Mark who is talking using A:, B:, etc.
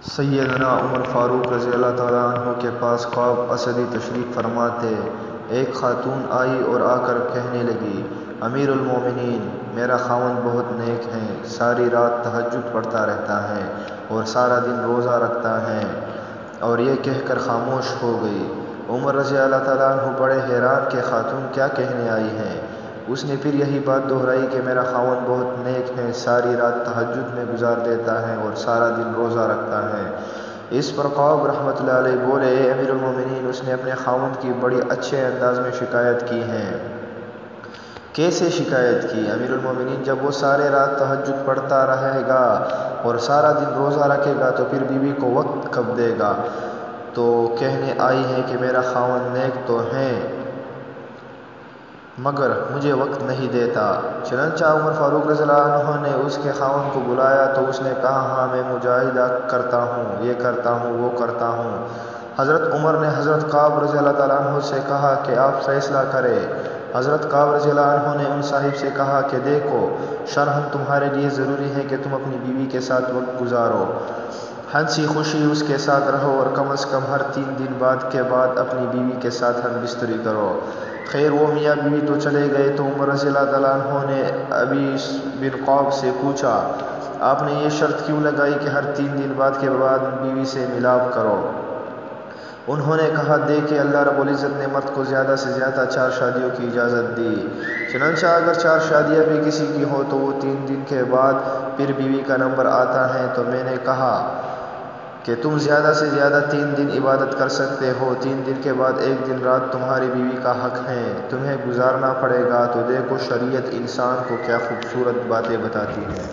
A: سیدنا عمر فاروق رضی اللہ تعالیٰ عنہ کے پاس خواب اسدی تشریف فرما تھے۔ ایک خاتون آئی اور آ کر کہنے لگی، امیر المومنین، میرا خاوند بہت نیک ہے، ساری رات تہجد پڑھتا رہتا ہے اور سارا دن روزہ رکھتا ہے۔ اور یہ کہہ کر خاموش ہو گئی۔ عمر رضی اللہ تعالیٰ عنہ بڑے حیران کہ خاتون کیا کہنے آئی ہے۔ اس نے پھر یہی بات دہرائی کہ میرا خاوند بہت نیک ہے، ساری رات تہجد میں گزار دیتا ہے اور سارا دن روزہ رکھتا ہے۔ اس پر قعب رحمۃ اللہ علیہ بولے، اے امیر المومنین، اس نے اپنے خاوند کی بڑی اچھے انداز میں شکایت کی ہے۔ کیسے شکایت کی؟ امیر المومنین، جب وہ سارے رات تہجد پڑھتا رہے گا اور سارا دن روزہ رکھے گا تو پھر بیوی کو وقت کب دے گا؟ تو کہنے آئی ہے کہ میرا خاوند نیک تو ہے مگر مجھے وقت نہیں دیتا۔ چنانچہ عمر فاروق رضی اللہ عنہ نے اس کے خاوند کو بلایا تو اس نے کہا، ہاں میں مجاہدہ کرتا ہوں، یہ کرتا ہوں، وہ کرتا ہوں۔ حضرت عمر نے حضرت قعب رضی اللہ تعالیٰ عنہ سے کہا کہ آپ فیصلہ کریں۔ حضرت قعب رضی اللہ عنہ نے ان صاحب سے کہا کہ دیکھو، شرعاً تمہارے لیے ضروری ہے کہ تم اپنی بیوی کے ساتھ وقت گزارو، ہنسی خوشی اس کے ساتھ رہو اور کم از کم ہر 3 دن کے بعد اپنی بیوی کے ساتھ ہم بستری کرو۔ خیر وہ میاں بیوی تو چلے گئے تو عمر رضی اللہ تعالیٰ عنہ نے ابی بن قعب سے پوچھا، آپ نے یہ شرط کیوں لگائی کہ ہر 3 دن کے بعد بیوی سے ملاپ کرو؟ انہوں نے کہا، دیکھیں اللہ رب العزت نے مرد کو زیادہ سے زیادہ 4 شادیوں کی اجازت دی، چنانچہ اگر 4 شادیاں بھی کسی کی ہو تو وہ 3 دن کے بعد پھر بیوی کا نمبر آتا ہے۔ تو میں نے کہا کہ تم زیادہ سے زیادہ 3 دن عبادت کر سکتے ہو، 3 دن کے بعد 1 دن رات تمہاری بیوی کا حق ہے، تمہیں گزارنا پڑے گا۔ تو دیکھو شریعت انسان کو کیا خوبصورت باتیں بتاتی ہے۔